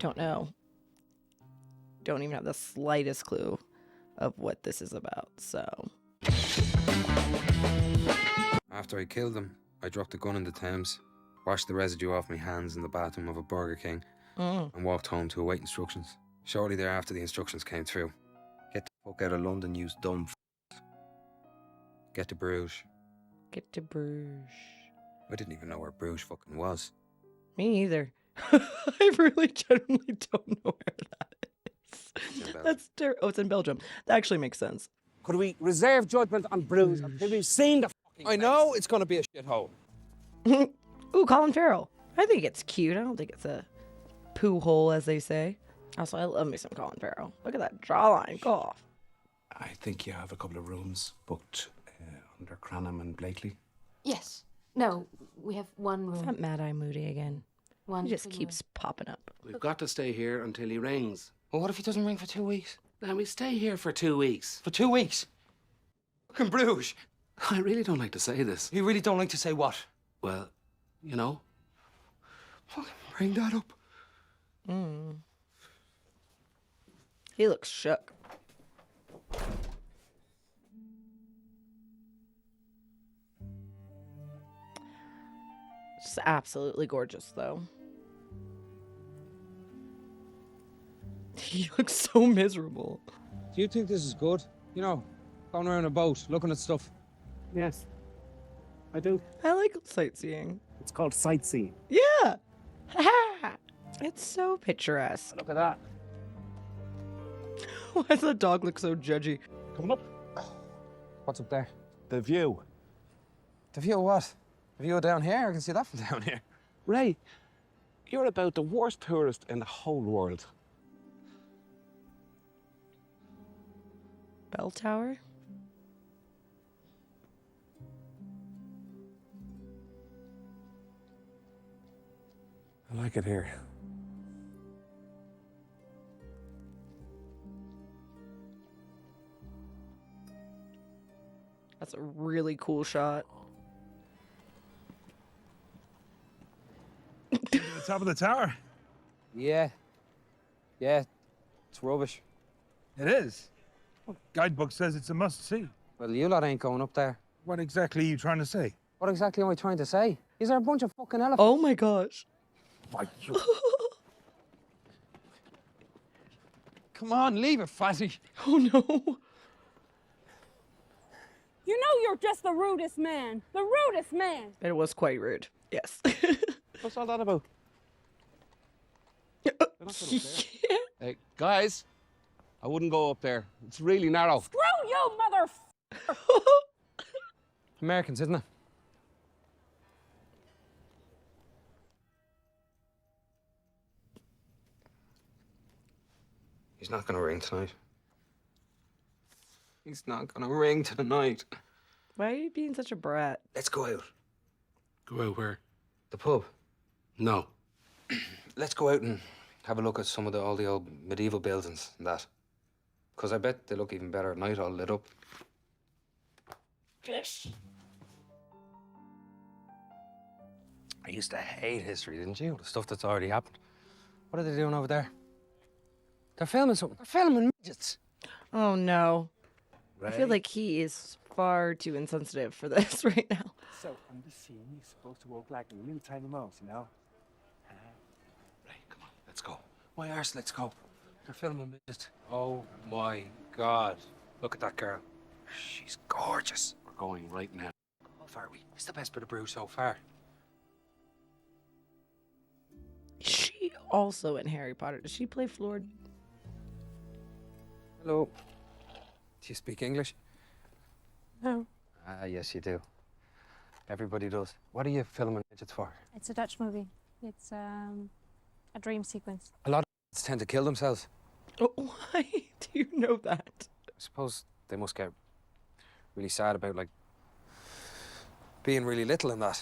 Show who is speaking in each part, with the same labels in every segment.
Speaker 1: don't know. Don't even have the slightest clue of what this is about, so.
Speaker 2: After I killed them, I dropped the gun in the Thames, washed the residue off my hands in the bathroom of a Burger King, and walked home to await instructions. Shortly thereafter, the instructions came through. Get the fuck out of London, you dumb Get to Bruges.
Speaker 1: Get to Bruges.
Speaker 2: I didn't even know where Bruges fucking was.
Speaker 1: Me either. I really genuinely don't know where that is. That's oh, it's in Belgium. That actually makes sense.
Speaker 3: Could we reserve judgment on Bruges until we've seen the fucking
Speaker 4: I know it's going to be a shithole.
Speaker 1: Ooh, Colin Farrell. I think it's cute. I don't think it's a poo hole, as they say. Also, I love me some Colin Farrell. Look at that jawline. Go off.
Speaker 3: I think you have a couple of rooms booked under Cranham and Blakely.
Speaker 5: Yes. No, we have one room.
Speaker 1: Is that Mad Eye Moody again?
Speaker 5: One
Speaker 1: He just
Speaker 5: single
Speaker 1: keeps popping up.
Speaker 3: We've got to stay here until he rings.
Speaker 2: Well, what if he doesn't ring for 2 weeks?
Speaker 3: Then we stay here for 2 weeks.
Speaker 4: For 2 weeks? Fucking Bruges.
Speaker 3: I really don't like to say this.
Speaker 4: You really don't like to say what?
Speaker 3: Well, you know.
Speaker 4: Fucking bring that up.
Speaker 1: He looks shook. Just absolutely gorgeous, though. He looks so miserable.
Speaker 6: Do you think this is good? You know, going around a boat, looking at stuff.
Speaker 3: Yes, I do.
Speaker 1: I like sightseeing.
Speaker 3: It's called sightseeing.
Speaker 1: Yeah! Ha! It's so picturesque.
Speaker 3: Look at that.
Speaker 1: Why does the dog look so judgy?
Speaker 3: Coming up.
Speaker 6: What's up there?
Speaker 3: The view.
Speaker 6: The view of what? The view down here? I can see that from down here.
Speaker 3: Ray, you're about the worst tourist in the whole world.
Speaker 1: Bell Tower?
Speaker 3: I like it here.
Speaker 1: That's a really cool shot.
Speaker 7: The top of the tower.
Speaker 6: Yeah. Yeah, it's rubbish.
Speaker 7: It is. Well, guidebook says it's a must-see.
Speaker 6: Well, you lot ain't going up there.
Speaker 7: What exactly are you trying to say?
Speaker 6: What exactly am I trying to say? Is there a bunch of fucking elephants?
Speaker 1: Oh my gosh.
Speaker 7: Why, you...
Speaker 4: Come on, leave it, Fatty.
Speaker 1: Oh no.
Speaker 8: You know you're just the rudest man. The rudest man.
Speaker 1: It was quite rude. Yes.
Speaker 3: What's all that about?
Speaker 1: Yeah.
Speaker 3: Hey, guys, I wouldn't go up there. It's really narrow.
Speaker 8: Screw you, mother.
Speaker 6: Americans, isn't it?
Speaker 2: He's not gonna ring tonight. He's not gonna ring tonight.
Speaker 1: Why are you being such a brat?
Speaker 2: Let's go out.
Speaker 3: Go out where?
Speaker 2: The pub.
Speaker 3: No.
Speaker 2: Let's go out and have a look at some of all the old medieval buildings and that. Because I bet they look even better at night, all lit up.
Speaker 1: Fish.
Speaker 2: I used to hate history, didn't you? The stuff that's already happened. What are they doing over there? They're filming something. They're filming midgets.
Speaker 1: Oh no. I feel like he is far too insensitive for this right now.
Speaker 9: So on the scene, you're supposed to walk like a little tiny mouse, you know?
Speaker 2: Right, come on, let's go. My arse, let's go. They're filming midgets. Oh my God. Look at that girl. She's gorgeous.
Speaker 3: We're going right now.
Speaker 2: How far are we? It's the best bit of Bruges so far.
Speaker 1: Is she also in Harry Potter? Does she play Fleur?
Speaker 2: Hello. Do you speak English?
Speaker 1: No.
Speaker 2: Yes, you do. Everybody does. What are you filming midgets for?
Speaker 10: It's a Dutch movie. It's a dream sequence.
Speaker 2: A lot of kids tend to kill themselves.
Speaker 1: Oh, why do you know that?
Speaker 2: I suppose they must get really sad about, like, being really little and that.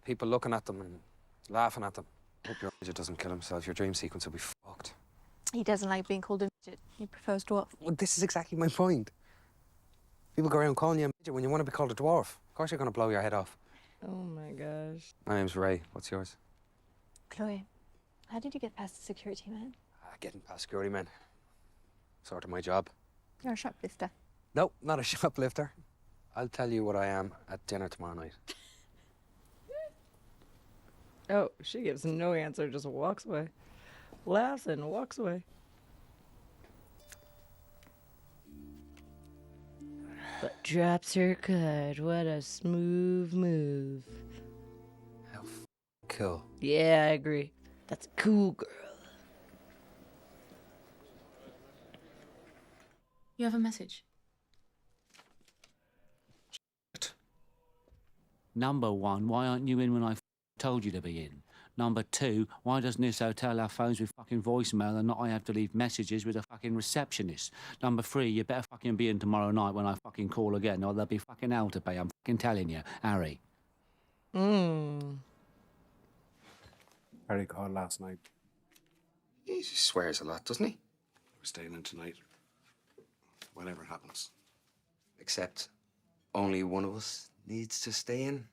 Speaker 2: People looking at them and laughing at them. Hope your midget doesn't kill himself. Your dream sequence will be fucked.
Speaker 10: He doesn't like being called a midget. He prefers dwarf.
Speaker 2: Well, this is exactly my point. People go around calling you a midget when you want to be called a dwarf. Of course you're going to blow your head off.
Speaker 1: Oh my gosh.
Speaker 2: My name's Ray. What's yours?
Speaker 10: Chloe. How did you get past the security man?
Speaker 2: Getting past security men. Sort of my job.
Speaker 10: You're a shoplifter.
Speaker 2: No, not a shoplifter. I'll tell you what I am at dinner tomorrow night.
Speaker 1: Oh, she gives no answer, just walks away. Laughs and walks away. But drops her good. What a smooth move.
Speaker 2: How cool.
Speaker 1: Yeah, I agree. That's a cool girl.
Speaker 5: You have a message?
Speaker 11: Number one, why aren't you in when I told you to be in? Number two, why doesn't this hotel have phones with fucking voicemail and not I have to leave messages with a fucking receptionist? Number three, you better fucking be in tomorrow night when I fucking call again or there'll be fucking hell to pay. I'm fucking telling you, Harry.
Speaker 3: Harry called last night.
Speaker 2: He swears a lot, doesn't he?
Speaker 3: We're staying in tonight. Whatever happens.
Speaker 2: Except only one of us needs to stay in.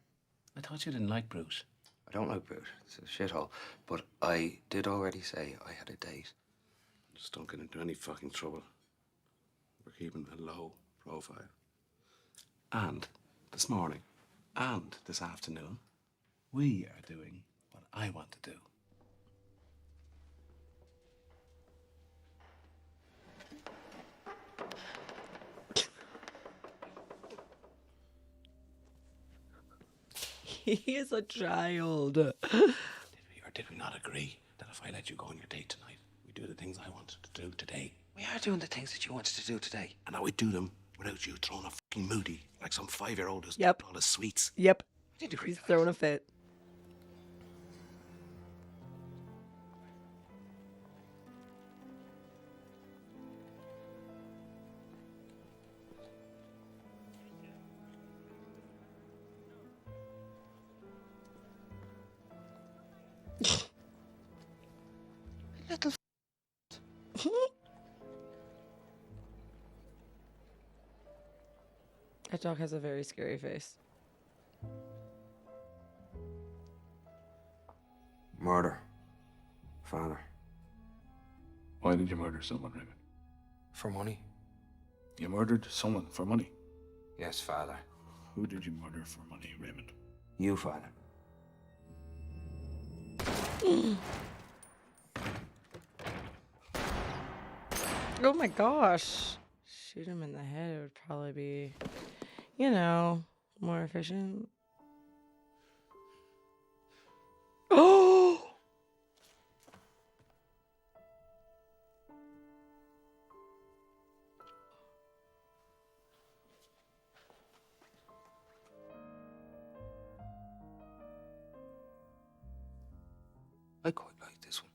Speaker 3: I thought you didn't like Bruges.
Speaker 2: I don't like Bruges. It's a shithole. But I did already say I had a date.
Speaker 3: Just don't get into any fucking trouble. We're keeping a low profile. And this morning and this afternoon, we are doing what I want to do.
Speaker 1: He is a child.
Speaker 3: Did we not agree that if I let you go on your date tonight, we do the things I wanted to do today?
Speaker 2: We are doing the things that you wanted to do today.
Speaker 3: And I would do them without you throwing a fucking moody like some 5-year-old who's
Speaker 1: Yep.
Speaker 3: all his sweets.
Speaker 1: Yep.
Speaker 2: I didn't agree
Speaker 1: He's
Speaker 2: to that.
Speaker 1: throwing a fit.
Speaker 2: Little
Speaker 1: That dog has a very scary face.
Speaker 2: Murder. Father.
Speaker 3: Why did you murder someone, Raymond?
Speaker 2: For money?
Speaker 3: You murdered someone for money.
Speaker 2: Yes, Father.
Speaker 3: Who did you murder for money, Raymond?
Speaker 2: You, Father.
Speaker 1: Oh my gosh. Shoot him in the head, it would probably be, you know, more efficient. Oh!
Speaker 2: I quite like this one.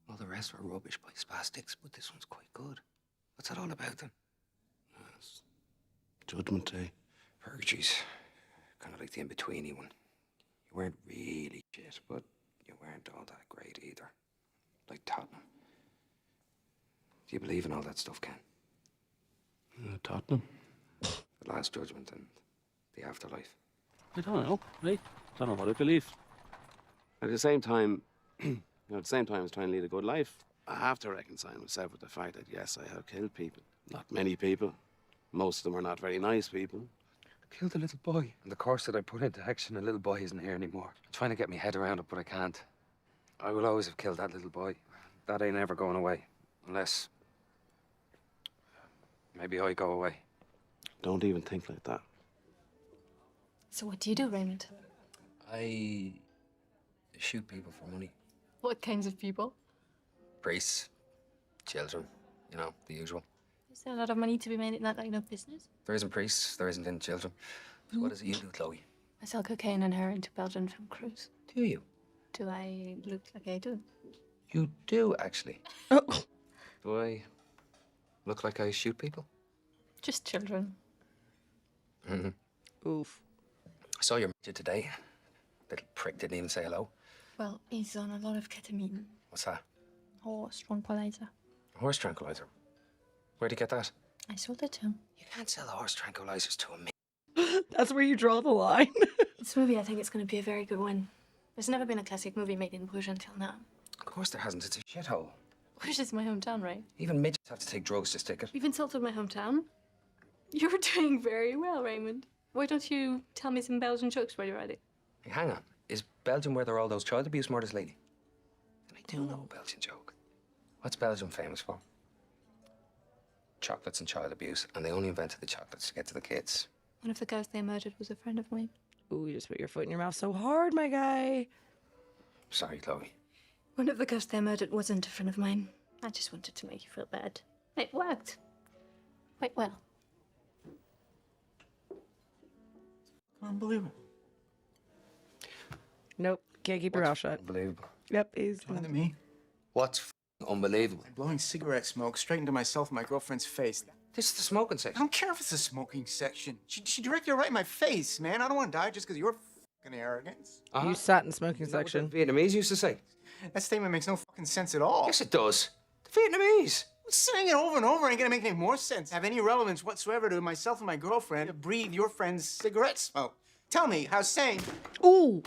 Speaker 2: All the rest are rubbish by spastics, but this one's quite good. What's that all about then?
Speaker 3: Yes. Judgment Day.
Speaker 2: Purgatories. Kind of like the in-betweeny one. You weren't really shit, but you weren't all that great either. Like Tottenham. Do you believe in all that stuff, Ken?
Speaker 3: Tottenham?
Speaker 2: The Last Judgment and the afterlife.
Speaker 12: I don't know, right? Don't know what I believe. At the same time, at the same time as trying to lead a good life,
Speaker 3: I have to reconcile myself with the fact that, yes, I have killed people. Not many people. Most of them are not very nice people.
Speaker 2: I killed a little boy. And the course that I put into action, a little boy isn't here anymore. I'm trying to get my head around it, but I can't. I will always have killed that little boy. That ain't ever going away. Unless... maybe I go away.
Speaker 3: Don't even think like that.
Speaker 5: So what do you do, Raymond?
Speaker 2: I shoot people for money.
Speaker 5: What kinds of people?
Speaker 2: Priests, children, you know, the usual.
Speaker 5: Is there a lot of money to be made in that line of business?
Speaker 2: There isn't priests, there isn't in children. So what is it you do, Chloe?
Speaker 5: I sell cocaine and heroin to Belgian film crews.
Speaker 2: Do you?
Speaker 5: Do I look like I do?
Speaker 2: You do, actually.
Speaker 1: Oh.
Speaker 2: Do I look like I shoot people?
Speaker 5: Just children.
Speaker 2: Mm-hmm.
Speaker 1: Oof.
Speaker 2: I saw your midget today. Little prick didn't even say hello.
Speaker 5: Well, he's on a lot of ketamine.
Speaker 2: What's that?
Speaker 5: Horse tranquilizer.
Speaker 2: Horse tranquilizer. Where'd you get that?
Speaker 5: I sold it to him.
Speaker 2: You can't sell horse tranquilizers to a man.
Speaker 1: That's where you draw the line.
Speaker 5: This movie, I think it's going to be a very good one. There's never been a classic movie made in Bruges until now.
Speaker 2: Of course there hasn't. It's a shithole.
Speaker 5: Bruges is my hometown, right?
Speaker 2: Even midgets have to take drugs to stick it.
Speaker 5: You've insulted my hometown. You're doing very well, Raymond. Why don't you tell me some Belgian jokes while you're at it?
Speaker 2: Hey, hang on. Is Belgium where there are all those child abuse murders lately? I do know a Belgian joke. What's Belgium famous for? Chocolates and child abuse, and they only invented the chocolates to get to the kids.
Speaker 5: One of the guys they murdered was a friend of mine.
Speaker 1: Ooh, you just put your foot in your mouth so hard, my guy.
Speaker 2: Sorry, Chloe.
Speaker 5: One of the guys they murdered wasn't a friend of mine. I just wanted to make you feel bad. It worked. Quite well.
Speaker 9: Unbelievable.
Speaker 1: Nope, can't keep your mouth shut.
Speaker 2: Unbelievable.
Speaker 1: Yep, he's...
Speaker 9: Talking to me?
Speaker 2: What's unbelievable?
Speaker 9: I'm blowing cigarette smoke straight into myself and my girlfriend's face.
Speaker 2: This is the smoking
Speaker 9: I
Speaker 2: section.
Speaker 9: don't care if it's the smoking section. She directed it right in my face, man. I don't want to die just because of your fucking arrogance.
Speaker 1: You sat in the smoking
Speaker 2: You know what
Speaker 1: section.
Speaker 2: the Vietnamese used to say?
Speaker 9: That statement makes no fucking sense at all.
Speaker 2: Yes, it does. The Vietnamese.
Speaker 9: Saying it over and over ain't gonna make any more sense. Have any relevance whatsoever to myself and my girlfriend to breathe your friend's cigarette smoke. Tell me how saying.
Speaker 1: Ooh.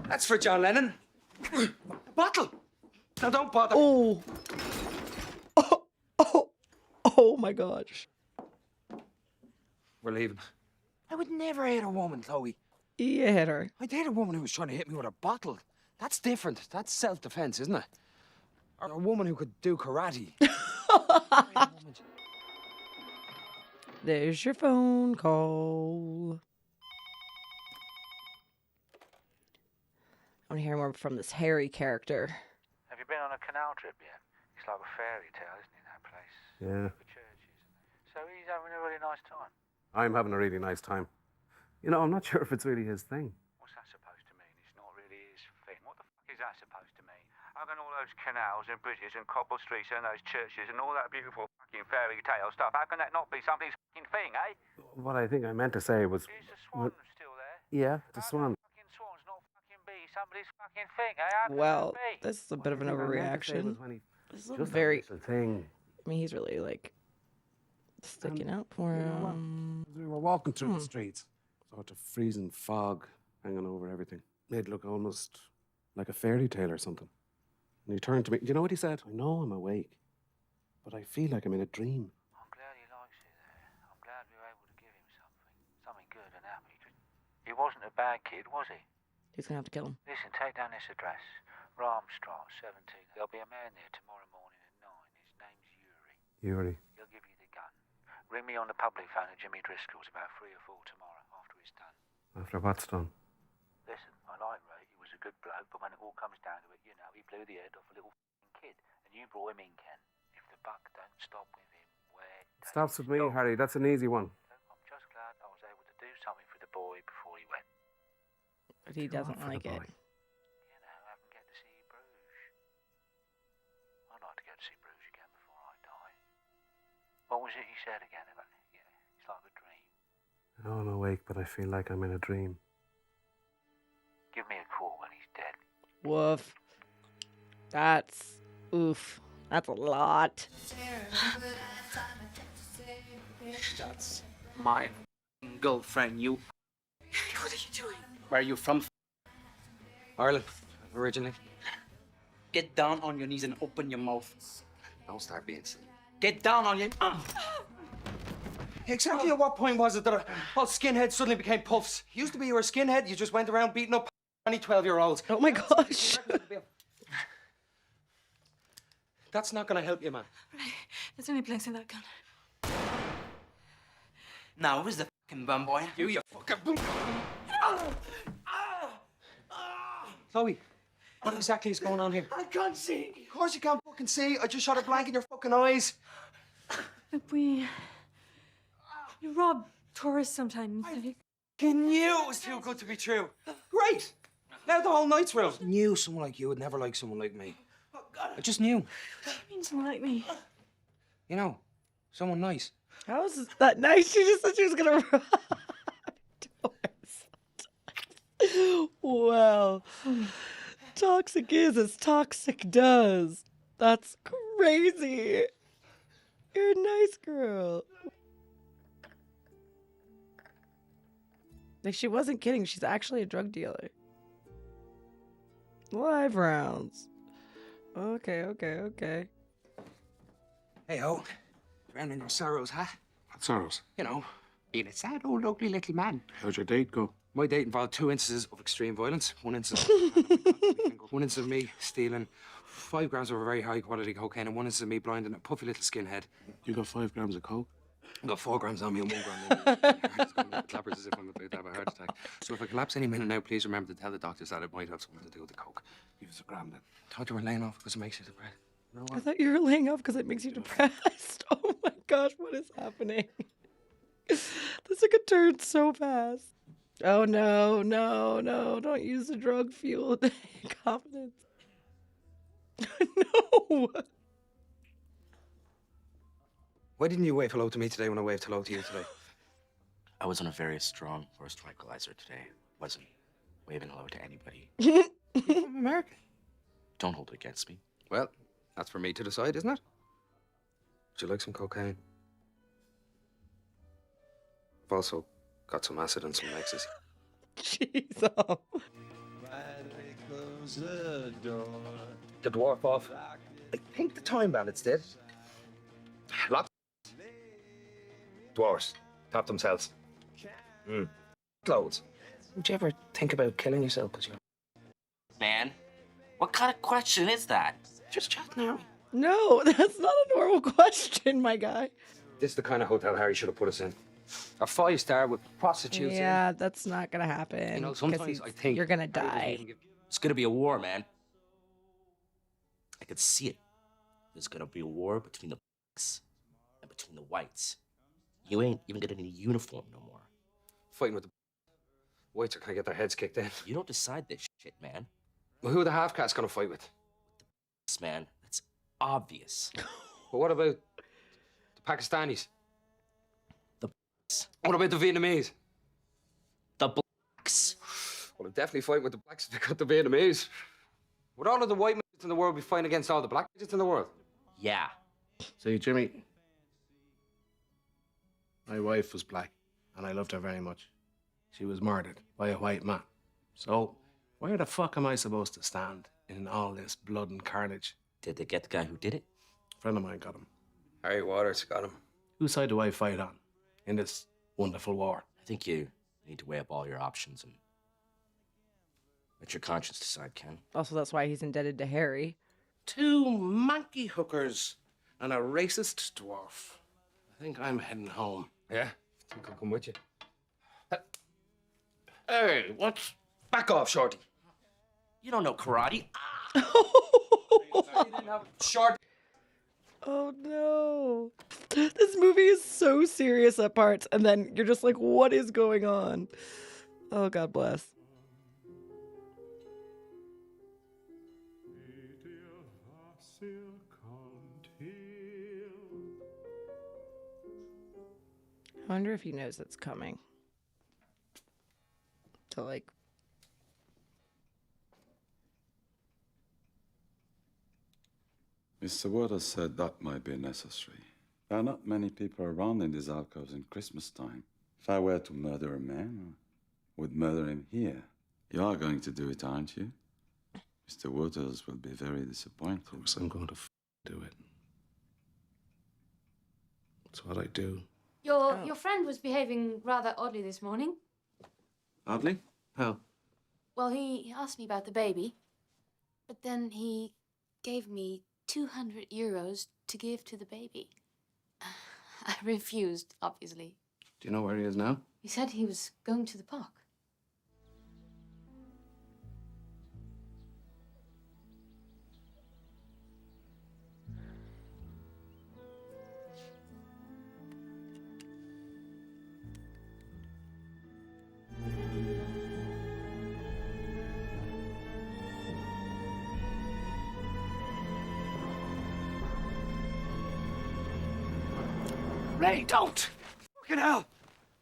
Speaker 2: That's for John Lennon. A bottle. Now don't bother.
Speaker 1: Oh. Oh my gosh.
Speaker 2: We're leaving. I would never hit a woman, Chloe.
Speaker 1: You hit her.
Speaker 2: I'd hit a woman who was trying to hit me with a bottle. That's different. That's self-defense, isn't it? Or a woman who could do karate.
Speaker 1: There's your phone call. I want to hear more from this Harry character.
Speaker 13: Have you been on a canal trip yet? It's like a fairy tale, isn't it, that place?
Speaker 12: Yeah.
Speaker 13: The churches. So he's having a really nice time.
Speaker 12: I'm having a really nice time. You know, I'm not sure if it's really his thing.
Speaker 13: What's that supposed to mean? It's not really his thing. What the fuck is that supposed to mean? How can all those canals and bridges and cobble streets and those churches and all that beautiful fucking fairy tale stuff, how can that not be somebody's fucking thing, eh?
Speaker 12: What I think I meant to say was...
Speaker 13: Is the swan still there?
Speaker 12: Yeah, the
Speaker 13: How
Speaker 12: swan.
Speaker 13: can fucking swans not fucking be somebody's fucking thing, eh? How can
Speaker 1: Well,
Speaker 13: that be?
Speaker 1: this is a bit of an overreaction. This is a
Speaker 12: Just
Speaker 1: very...
Speaker 12: a thing.
Speaker 1: I mean, he's really, like, sticking out for him.
Speaker 12: We were walking through the streets. Sort of freezing fog hanging over everything. Made it look almost like a fairy tale or something. And he turned to me. Do you know what he said? I know I'm awake, but I feel like I'm in a dream.
Speaker 13: I'm glad he likes it there. I'm glad we were able to give him something good and happy. He wasn't a bad kid, was he?
Speaker 1: He's gonna have to kill him.
Speaker 13: Listen, take down this address. Ramstraat, 17. There'll be a man there tomorrow morning at 9. His name's Yuri.
Speaker 12: Yuri.
Speaker 13: He'll give you the gun. Ring me on the public phone at Jimmy Driscoll's about 3 or 4 tomorrow after it's done.
Speaker 12: After what's done?
Speaker 13: Listen, I like Ray. He was a good bloke, but when it all comes down to it, you know, he blew the head off a little kid. And you brought him in, Ken. If the buck don't stop with him, where...
Speaker 12: Stops with me, Harry. That's an easy one.
Speaker 13: I'm just glad I was able to do something for the boy before he went.
Speaker 1: But he doesn't like it.
Speaker 13: You know, have him get to see Bruges. I'd like to get to see Bruges again before I die. What was it you said again about it? Yeah, it's like a dream.
Speaker 12: I know I'm awake, but I feel like I'm in a dream.
Speaker 13: Give me a call when he's dead.
Speaker 1: Woof. That's... Oof. That's a lot.
Speaker 14: That's my girlfriend, you.
Speaker 5: What are you doing?
Speaker 14: Where are you from?
Speaker 2: Ireland, originally.
Speaker 14: Get down on your knees and open your mouth.
Speaker 2: Don't start being silly.
Speaker 14: Get down on your...
Speaker 4: Exactly at what point was it that all skinheads suddenly became puffs? Used to be you were a skinhead, you just went around beating up any 12-year-olds.
Speaker 1: Oh my gosh.
Speaker 4: That's not gonna help you, man.
Speaker 5: Right. There's only blanks in that gun.
Speaker 14: Now, who's the fucking bum boy?
Speaker 4: You fucking boom. Chloe, what exactly is going on here?
Speaker 14: I can't see.
Speaker 4: Of course you can't fucking see. I just shot a blank in your fucking eyes.
Speaker 5: Look, we rob tourists sometimes.
Speaker 4: I knew it was too good to be true. Great. Now the whole night's ruined.
Speaker 2: I knew someone like you would never like someone like me. I just knew.
Speaker 5: What do you mean someone like me?
Speaker 2: You know, someone nice.
Speaker 1: How is that nice? She just said she was gonna rob doors. Wow. Toxic is as toxic does. That's crazy. You're a nice girl. Like, she wasn't kidding. She's actually a drug dealer. Live rounds. Okay.
Speaker 2: Hey, ho. Drowning your sorrows, huh?
Speaker 12: What sorrows?
Speaker 2: You know, being a sad old ugly little man.
Speaker 12: How'd your date go?
Speaker 2: My date involved 2 instances of extreme violence. One instance of me stealing 5 grams of very high quality cocaine, and 1 instance of me blinding a puffy little skinhead.
Speaker 12: You got 5 grams of coke?
Speaker 2: I got 4 grams on me and 1 gram on me. It's going to clappers as if I'm about to have a heart attack. So if I collapse any minute now, please remember to tell the doctors that it might have something to do with the coke.
Speaker 12: Give us a gram then.
Speaker 2: Thought you were laying off because it makes you depressed. You know
Speaker 1: I
Speaker 2: what?
Speaker 1: thought you were laying off because it makes you depressed. Oh my gosh, what is happening? This took a turn so fast. Oh no, don't use the drug fueled confidence. No.
Speaker 2: Why didn't you wave hello to me today when I waved hello to you today?
Speaker 14: I was on a very strong first tranquilizer today. Wasn't waving hello to anybody.
Speaker 2: You're from America.
Speaker 14: Don't hold it against me.
Speaker 2: Well, that's for me to decide, isn't it? Would you like some cocaine? I've also got some acid and some ecstasy.
Speaker 1: Jeez. Oh.
Speaker 2: The dwarf off. I think the Time Bandits did. Lots. Dwarves. Top themselves. Loads. Would you ever think about killing yourself because you're...
Speaker 14: Man, what kind of question is that?
Speaker 2: Just chatting, Harry.
Speaker 1: No, that's not a normal question, my guy.
Speaker 2: This is the kind of hotel Harry should have put us in. A 5-star with prostitutes in.
Speaker 1: Yeah, that's not gonna happen.
Speaker 2: You know,
Speaker 1: 'cause
Speaker 2: sometimes I think...
Speaker 1: you're gonna
Speaker 2: Harry doesn't
Speaker 1: die.
Speaker 2: even give-
Speaker 14: It's gonna be a war, man. I could see it. There's gonna be a war between the blacks and between the whites. You ain't even getting any uniform no more.
Speaker 2: Fighting with the... Whites are gonna get their heads kicked in.
Speaker 14: You don't decide this shit, man.
Speaker 2: Well, who are the half-cats gonna fight with?
Speaker 14: This man, that's obvious.
Speaker 2: But what about the Pakistanis?
Speaker 14: The
Speaker 2: What about the Vietnamese?
Speaker 14: The blacks.
Speaker 2: Well, I'm definitely fighting with the blacks if they got the Vietnamese. Would all of the white midgets in the world be fighting against all the black midgets in the world?
Speaker 14: Yeah.
Speaker 12: See, Jimmy, my wife was black, and I loved her very much. She was murdered by a white man. So, where the fuck am I supposed to stand in all this blood and carnage?
Speaker 14: Did they get the guy who did it?
Speaker 12: A friend of mine got him.
Speaker 2: Harry Waters got him.
Speaker 12: Whose side do I fight on in this wonderful war?
Speaker 14: I think you need to weigh up all your options and let your conscience decide, Ken.
Speaker 1: Also, that's why he's indebted to Harry.
Speaker 12: 2 monkey hookers and a racist dwarf. I think I'm heading home.
Speaker 2: Yeah? I think I'll come with you.
Speaker 12: Hey, what's...
Speaker 2: Back off, Shorty.
Speaker 14: You don't know karate.
Speaker 2: Short.
Speaker 1: Oh no. This movie is so serious at parts, and then you're just like, what is going on? Oh, God bless. I wonder if he knows it's coming. To like...
Speaker 15: Mr. Waters said that might be necessary. There are not many people around in these alcoves in Christmas time. If I were to murder a man, I would murder him here. You are going to do it, aren't you? Mr. Waters will be very disappointed.
Speaker 12: Of course I'm going to do it. That's what I do.
Speaker 5: Your friend was behaving rather oddly this morning.
Speaker 12: Oddly? How?
Speaker 5: Well, he asked me about the baby, but then he gave me 200 euros to give to the baby. I refused, obviously.
Speaker 12: Do you know where he is now?
Speaker 5: He said he was going to the park.
Speaker 12: Ray, don't!
Speaker 2: Fucking hell!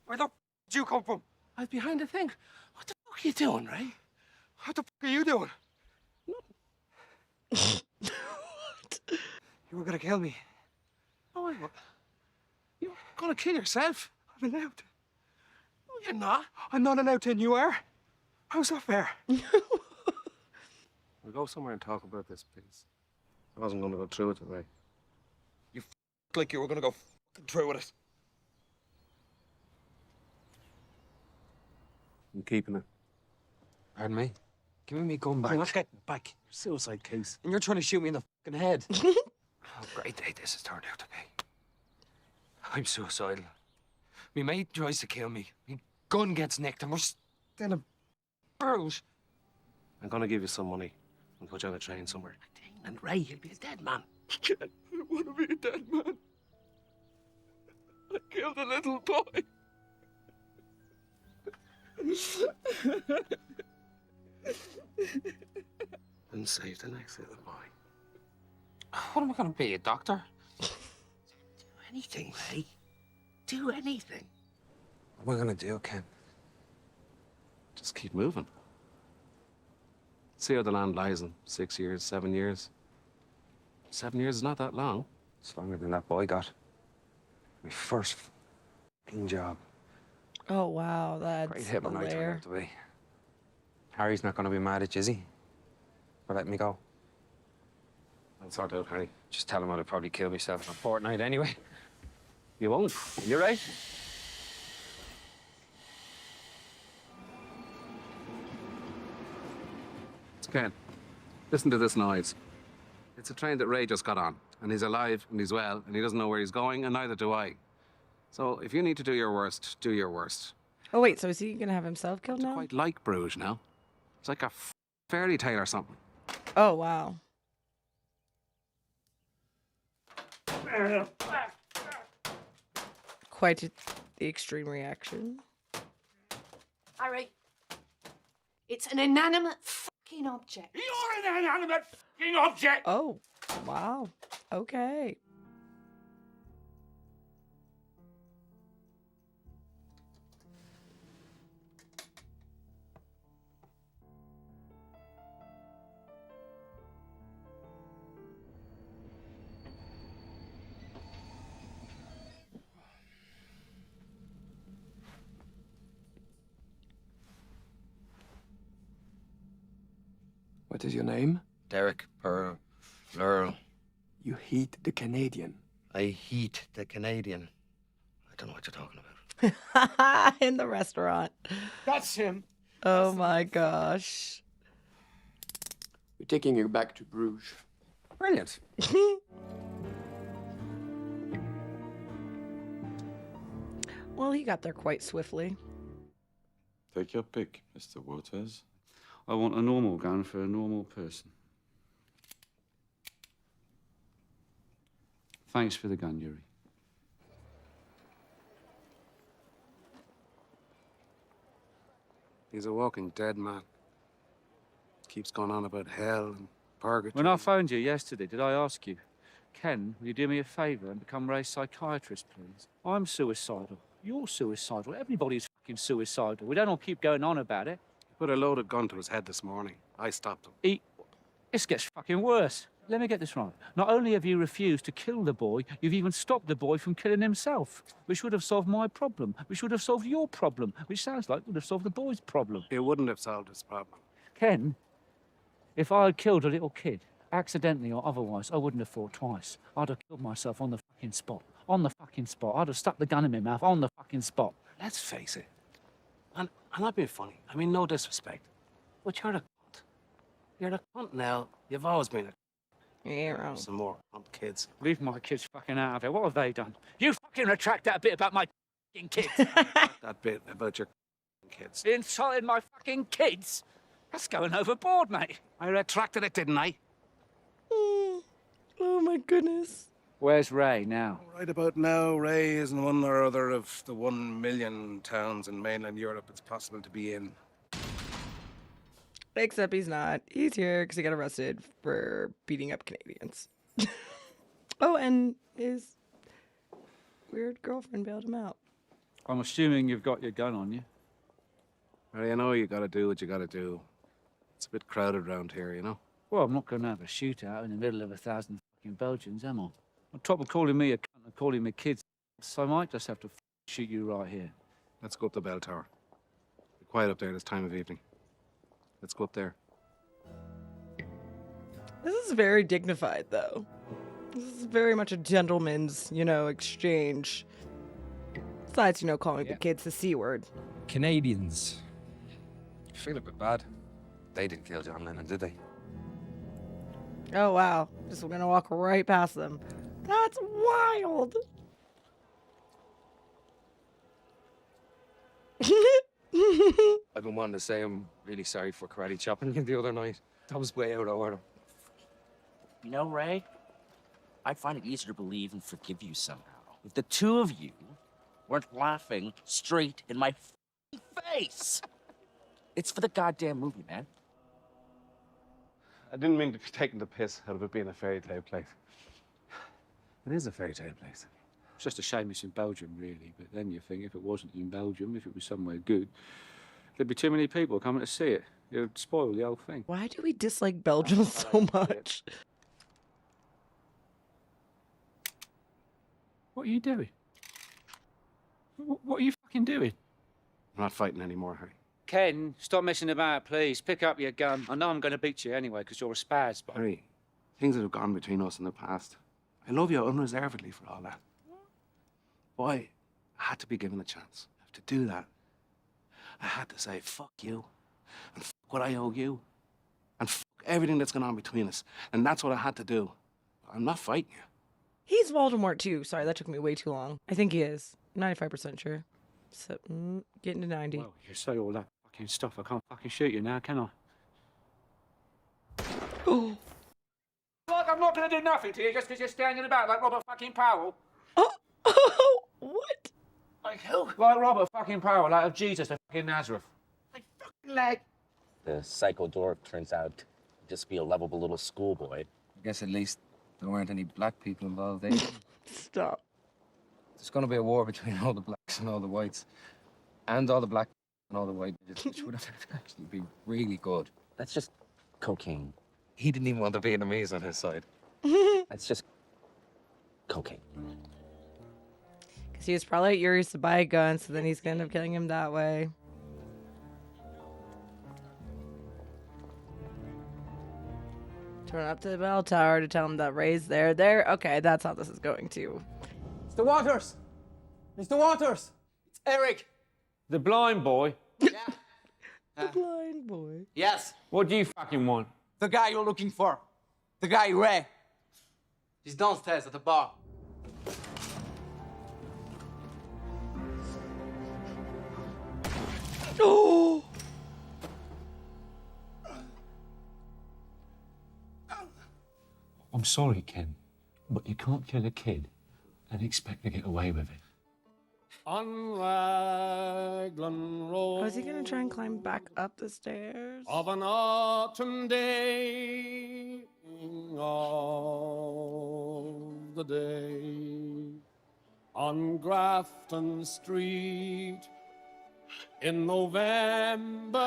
Speaker 2: Where the f*** did you come from?
Speaker 12: I was behind the thing. What the fuck are you doing, Ray?
Speaker 2: What the f*** are you doing?
Speaker 1: What?
Speaker 2: You were gonna kill me.
Speaker 12: Oh, you're gonna kill yourself?
Speaker 2: I'm allowed to.
Speaker 12: No, you're not.
Speaker 2: I'm not allowed to, and you are? How's that fair?
Speaker 12: We'll go somewhere and talk about this, please. I wasn't going to go through it today.
Speaker 2: Like you were gonna go fucking through with it.
Speaker 12: I'm keeping it.
Speaker 6: Pardon me? Give me gun back.
Speaker 12: I'm not getting it back. Suicide case.
Speaker 6: And you're trying to shoot me in the fucking head.
Speaker 2: How great day this has turned out to be. I'm suicidal. Me mate tries to kill me. Me gun gets nicked and we're still in Bruges.
Speaker 12: I'm going to give you some money and put you on a train somewhere. And Ray, he'll be a dead man.
Speaker 2: I don't want to be a dead man. I killed a little boy.
Speaker 12: And save the next little boy.
Speaker 2: What am I going to be, a doctor?
Speaker 12: Do anything, Ray. Do anything.
Speaker 6: What am I gonna do, Ken?
Speaker 12: Just keep moving. See how the land lies in 6 years, 7 years. 7 years is not that long.
Speaker 6: It's longer than that boy got. My first fucking job.
Speaker 1: Oh, wow. That's
Speaker 6: Great hitman I turned
Speaker 1: hilarious.
Speaker 6: out to be. Harry's not gonna be mad at you, is he? For letting me go.
Speaker 12: I'll sort out, Harry.
Speaker 6: Just tell him I'd probably kill myself in a fortnight anyway.
Speaker 12: You won't. You're right. Ken, listen to this noise. It's a train that Ray just got on, and he's alive, and he's well, and he doesn't know where he's going, and neither do I. So if you need to do your worst, do your worst.
Speaker 1: Oh, wait, so is he going to have himself killed now?
Speaker 12: Quite like Bruges now. It's like a fairy tale or something.
Speaker 1: Oh, wow. Quite the extreme reaction.
Speaker 16: All right. It's an inanimate fucking object.
Speaker 13: You're an inanimate fucking object!
Speaker 1: Oh, wow. Okay.
Speaker 17: What is your name?
Speaker 4: Derek Earl.
Speaker 17: You hate the Canadian.
Speaker 4: I heat the Canadian. I don't know what you're talking about.
Speaker 1: In the restaurant.
Speaker 17: That's him.
Speaker 1: Oh my gosh.
Speaker 17: We're taking you back to Bruges.
Speaker 6: Brilliant.
Speaker 1: Well, he got there quite swiftly.
Speaker 15: Take your pick, Mr. Waters.
Speaker 11: I want a normal gun for a normal person. Thanks for the gun, Yuri.
Speaker 12: He's a walking dead man. Keeps going on about hell and purgatory.
Speaker 11: When I phoned you yesterday, did I ask you, Ken, will you do me a favour and become Ray's psychiatrist, please? I'm suicidal. You're suicidal. Everybody's fucking suicidal. We don't all keep going on about it.
Speaker 12: He put a loaded gun to his head this morning. I stopped him.
Speaker 11: This gets fucking worse. Let me get this right. Not only have you refused to kill the boy, you've even stopped the boy from killing himself, which would have solved my problem, which would have solved your problem, which sounds like would have solved the boy's problem.
Speaker 12: It wouldn't have solved his problem.
Speaker 11: Ken, if I had killed a little kid, accidentally or otherwise, I wouldn't have thought twice. I'd have killed myself on the fucking spot. On the fucking spot. I'd have stuck the gun in my mouth on the fucking spot.
Speaker 12: Let's face it. And I'm not being funny. I mean, no disrespect. But you're the cunt. You're the cunt now. You've always been a cunt.
Speaker 1: Yeah, wrong.
Speaker 12: Some more cunt kids.
Speaker 11: Leave my kids fucking out of it. What have they done? You fucking retract that bit about my fucking kids.
Speaker 12: That bit about your kids.
Speaker 11: Insulted my fucking kids? That's going overboard, mate.
Speaker 12: I retracted it, didn't I?
Speaker 1: Oh my goodness.
Speaker 11: Where's Ray now?
Speaker 12: Right about now, Ray is in one or other of the 1 million towns in mainland Europe it's possible to be in.
Speaker 1: Except he's not. He's here because he got arrested for beating up Canadians. Oh, and his weird girlfriend bailed him out.
Speaker 11: I'm assuming you've got your gun on you.
Speaker 12: Well, you know you gotta do what you gotta do. It's a bit crowded around here, you know?
Speaker 11: Well, I'm not going to have a shootout in the middle of 1,000 fucking Belgians, am I? On top of calling me a cunt and calling me kids, so I might just have to shoot you right here.
Speaker 12: Let's go up the bell tower. Be quiet up there this time of evening. Let's go up there.
Speaker 1: This is very dignified, though. This is very much a gentleman's, exchange. Besides, calling the kids the C word.
Speaker 7: Canadians.
Speaker 2: I feel a bit bad. They didn't kill John Lennon, did they?
Speaker 1: Oh, wow. Just gonna walk right past them. That's wild.
Speaker 2: I've been wanting to say I'm really sorry for karate chopping him the other night. That was way out of order.
Speaker 14: You know, Ray, I find it easier to believe and forgive you somehow. If the two of you weren't laughing straight in my face. It's for the goddamn movie, man.
Speaker 12: I didn't mean to be taking the piss out of it being a fairy tale place. It is a fairy tale place.
Speaker 11: It's just a shame it's in Belgium, really. But then you think if it wasn't in Belgium, if it was somewhere good, there'd be too many people coming to see it. It would spoil the whole thing.
Speaker 1: Why do we dislike Belgium so much?
Speaker 11: What are you doing? What are you fucking doing?
Speaker 12: I'm not fighting anymore, Harry.
Speaker 11: Ken, stop messing about, please. Pick up your gun. I know I'm going to beat you anyway, because you're a spaz, but...
Speaker 12: Harry, things that have gone between us in the past. I love you unreservedly for all that. Boy, I had to be given a chance. To do that, I had to say, fuck you, and fuck what I owe you, and fuck everything that's gone on between us. And that's what I had to do. I'm not fighting you.
Speaker 1: He's Voldemort, too. Sorry, that took me way too long. I think he is. 95% sure. So, getting to 90.
Speaker 11: Well, you say all that fucking stuff. I can't fucking shoot you now, can I?
Speaker 1: Oh.
Speaker 13: Like I'm not going to do nothing to you just because you're standing about like Robert fucking Powell.
Speaker 1: Oh, what?
Speaker 13: Like who? Like Robert fucking Powell, like of Jesus of fucking Nazareth. Like fucking leg.
Speaker 14: The psycho dwarf turns out to just be a lovable little schoolboy.
Speaker 2: I guess at least there weren't any black people involved, eh?
Speaker 1: Stop.
Speaker 2: There's going to be a war between all the blacks and all the whites. And all the black and all the white, which would have actually been really good.
Speaker 14: That's just cocaine.
Speaker 2: He didn't even want the Vietnamese on his side.
Speaker 14: That's just cocaine.
Speaker 1: Because he was probably curious to buy a gun, so then he's going to end up killing him that way. Turn up to the bell tower to tell him that Ray's there. There. Okay, that's how this is going to.
Speaker 4: Mr. Waters! Mr. Waters! It's Eric!
Speaker 13: The blind boy?
Speaker 4: Yeah.
Speaker 1: The blind boy.
Speaker 4: Yes.
Speaker 13: What do you fucking want?
Speaker 4: The guy you're looking for. The guy, Ray. He's downstairs at the bar.
Speaker 1: Oh!
Speaker 11: I'm sorry, Ken, but you can't kill a kid and expect to get away with it.
Speaker 1: Oh, is he gonna try and climb back up the stairs?
Speaker 18: Of an autumn day, of the day, on Grafton Street, in November.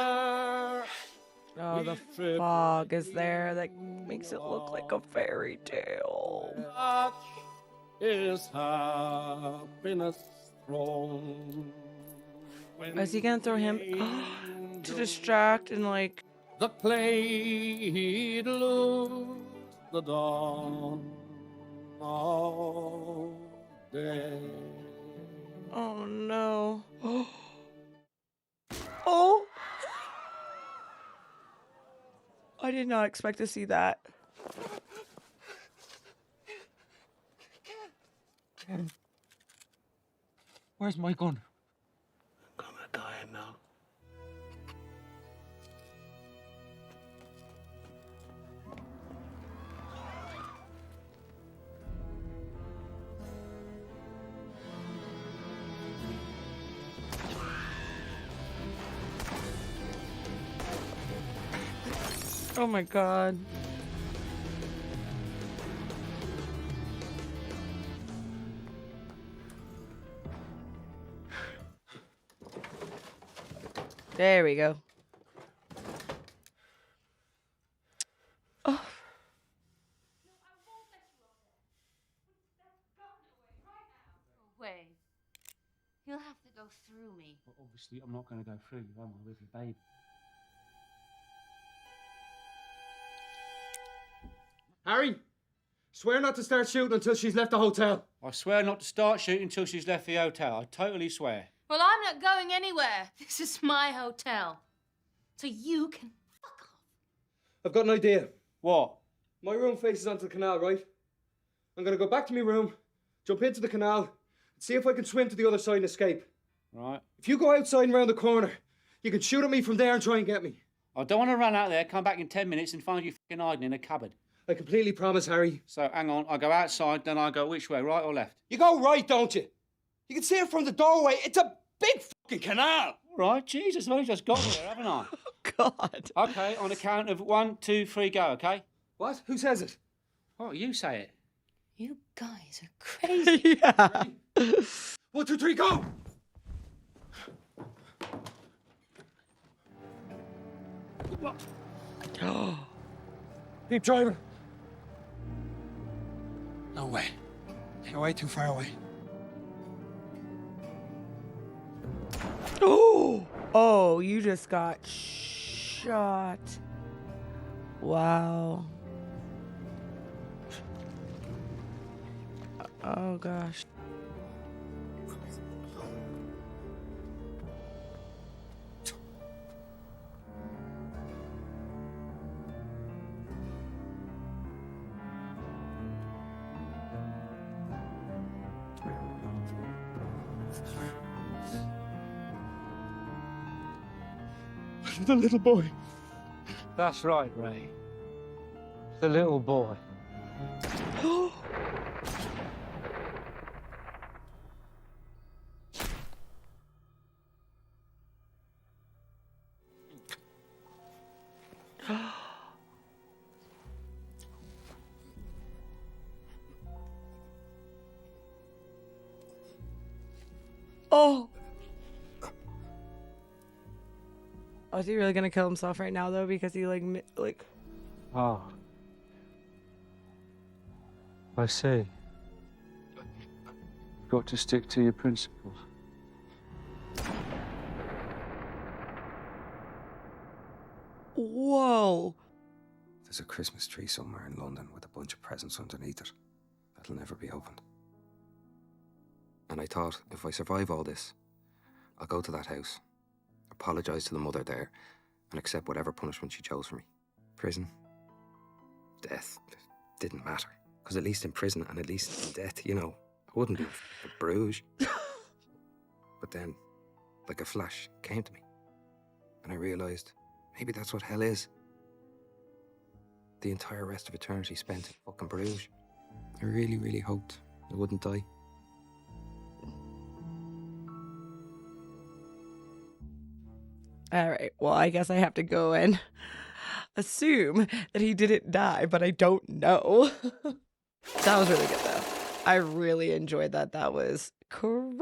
Speaker 1: Oh, the fog is there that makes it look like a fairy tale.
Speaker 18: Such is happiness thrown.
Speaker 1: Is he gonna throw him to distract and like?
Speaker 18: The clay lose the dawn of day.
Speaker 1: Oh no! Oh! I did not expect to see that.
Speaker 2: Ken, where's my gun?
Speaker 12: I'm gonna die now.
Speaker 1: Oh my god. There we go. Oh.
Speaker 5: Way. He'll have to go through me.
Speaker 11: Well, obviously, I'm not going to go through you, am I, with your baby?
Speaker 4: Harry, swear not to start shooting until she's left the hotel.
Speaker 11: I swear not to start shooting until she's left the hotel. I totally swear.
Speaker 5: Well, I'm not going anywhere. This is my hotel. So you can fuck off.
Speaker 4: I've got an idea.
Speaker 11: What?
Speaker 4: My room faces onto the canal, right? I'm gonna go back to my room, jump into the canal, and see if I can swim to the other side and escape.
Speaker 11: Right.
Speaker 4: If you go outside and round the corner, you can shoot at me from there and try and get me.
Speaker 11: I don't want to run out there, come back in 10 minutes and find you fucking hiding in a cupboard.
Speaker 4: I completely promise, Harry.
Speaker 11: So, hang on, I go outside, then I go which way, right or left?
Speaker 4: You go right, don't you? You can see it from the doorway. It's a big fucking canal.
Speaker 11: Right, Jesus, I've only just got here, haven't I?
Speaker 1: God.
Speaker 11: Okay, on the count of 1, 2, 3, go, okay?
Speaker 4: What? Who says it?
Speaker 11: Oh, you say it.
Speaker 5: You guys are crazy.
Speaker 1: Yeah.
Speaker 4: 1, 2, 3, go! Keep driving. No way. You're way too far away.
Speaker 1: Oh, you just got shot. Wow. Oh, gosh.
Speaker 4: The little boy.
Speaker 11: That's right, Ray. The little boy.
Speaker 1: Oh. Oh, is he really gonna kill himself right now though? Because he like.
Speaker 11: Oh. I see. You've got to stick to your principles.
Speaker 1: Whoa.
Speaker 2: There's a Christmas tree somewhere in London with a bunch of presents underneath it that'll never be opened. And I thought, if I survive all this, I'll go to that house, apologise to the mother there, and accept whatever punishment she chose for me. Prison, death, didn't matter. Because at least in prison and at least in death, you know, I wouldn't be in Bruges. But then, like a flash, it came to me. And I realised, maybe that's what hell is. The entire rest of eternity spent in fucking Bruges. I really, really hoped I wouldn't die.
Speaker 1: All right. Well, I guess I have to go and assume that he didn't die, but I don't know. That was really good though. I really enjoyed that. That was crazy.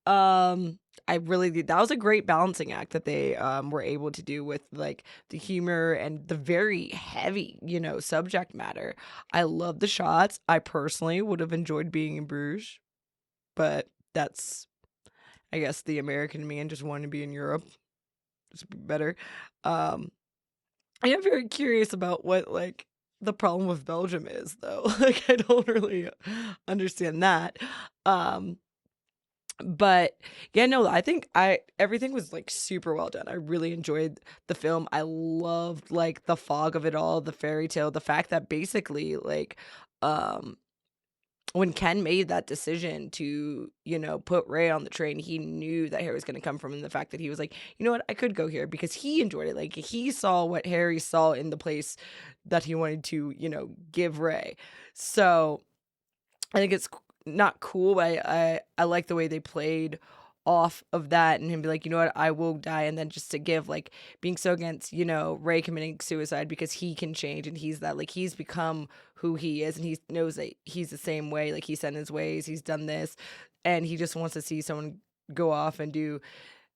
Speaker 1: That was a great balancing act that they were able to do with like the humor and the very heavy, subject matter. I love the shots. I personally would have enjoyed being in Bruges, but that's, I guess, the American man just wanted to be in Europe. Just be better. I am very curious about what like the problem with Belgium is though. Like I don't really understand that. But yeah, no, I think everything was like super well done. I really enjoyed the film. I loved like the fog of it all, the fairy tale, the fact that basically like when Ken made that decision to, put Ray on the train, he knew that Harry was going to come from, and the fact that he was like, you know what, I could go here because he enjoyed it. Like he saw what Harry saw in the place that he wanted to, give Ray. So I think it's not cool, but I like the way they played off of that and him be like, you know what, I will die, and then just to give like being so against Ray committing suicide because he can change and he's that like he's become who he is and he knows that he's the same way, like he's set in his ways, he's done this, and he just wants to see someone go off and do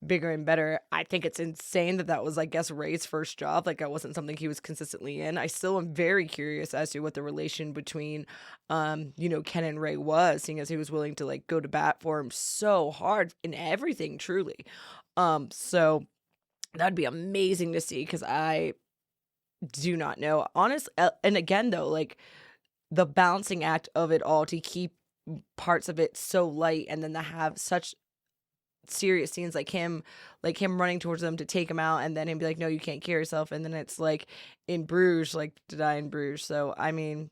Speaker 1: bigger and better. I think it's insane that was, I guess, Ray's first job. Like that wasn't something he was consistently in. I still am very curious as to what the relation between Ken and Ray was, seeing as he was willing to like go to bat for him so hard in everything, truly. So that'd be amazing to see because I do not know. And again though, like the balancing act of it all to keep parts of it so light and then to have such serious scenes like him running towards them to take him out and then him be like, no, you can't kill yourself, and then it's like in Bruges, like to die in Bruges. So I mean,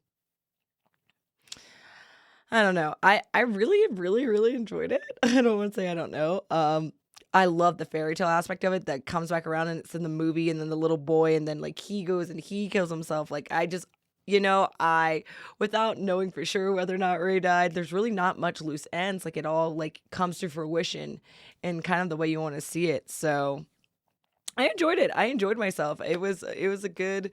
Speaker 1: I don't know. I really, really, really enjoyed it. I don't want to say I don't know. I love the fairy tale aspect of it that comes back around and it's in the movie, and then the little boy, and then like he goes and he kills himself. Like I just, without knowing for sure whether or not Ray died, there's really not much loose ends. Like it all like comes to fruition in kind of the way you want to see it. So I enjoyed it. I enjoyed myself. It was a good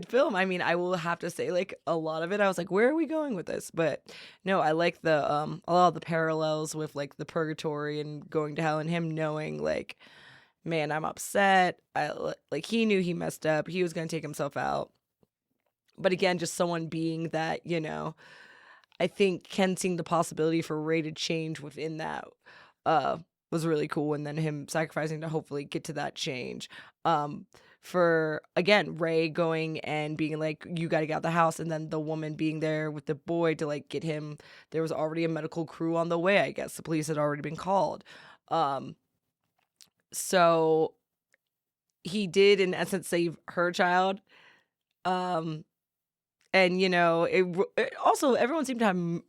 Speaker 1: film. I mean, I will have to say, like, a lot of it, I was like, where are we going with this? But no, I like the a lot of the parallels with like the purgatory and going to hell, and him knowing like, man, I'm upset. Like he knew he messed up. He was gonna take himself out. But again, just someone being that, I think Ken seeing the possibility for Ray to change within that was really cool, and then him sacrificing to hopefully get to that change. For again, Ray going and being like, you got to get out of the house, and then the woman being there with the boy to like get him. There was already a medical crew on the way, I guess. The police had already been called. So he did in essence save her child. And it also, everyone seemed to have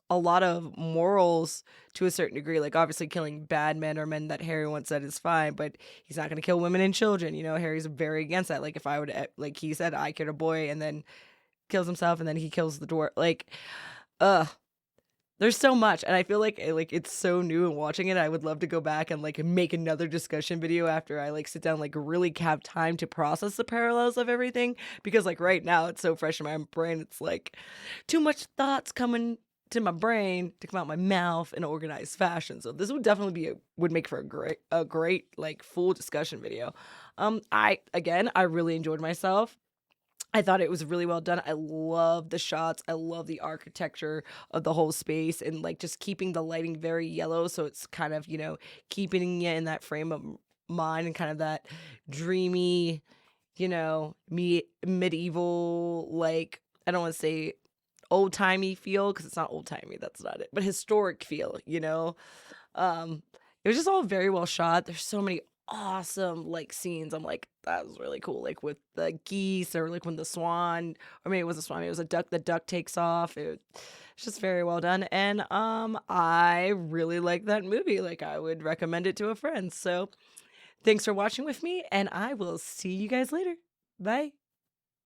Speaker 1: a lot of morals to a certain degree. Like obviously killing bad men or men that Harry once said is fine, but he's not going to kill women and children. Harry's very against that. Like if I would, like he said, I killed a boy and then kills himself and then he kills the dwarf. Like, there's so much, and I feel like it's so new, and watching it, I would love to go back and like make another discussion video after I like sit down, like really have time to process the parallels of everything, because like right now it's so fresh in my brain. It's like too much thoughts coming to my brain to come out my mouth in an organized fashion. So this would definitely would make for a great like full discussion video. I really enjoyed myself. I thought it was really well done. I love the shots. I love the architecture of the whole space, and like just keeping the lighting very yellow. So it's kind of, keeping you in that frame of mind and kind of that dreamy, medieval, like, I don't want to say old timey feel, because it's not old timey. That's not it. But historic feel, It was just all very well shot. There's so many awesome like scenes. I'm like, that was really cool, like with the geese, or like when the swan, or maybe it was a swan, maybe it was a duck, the duck takes off. It's just very well done, and I really like that movie. Like I would recommend it to a friend. So thanks for watching with me, and I will see you guys later. Bye.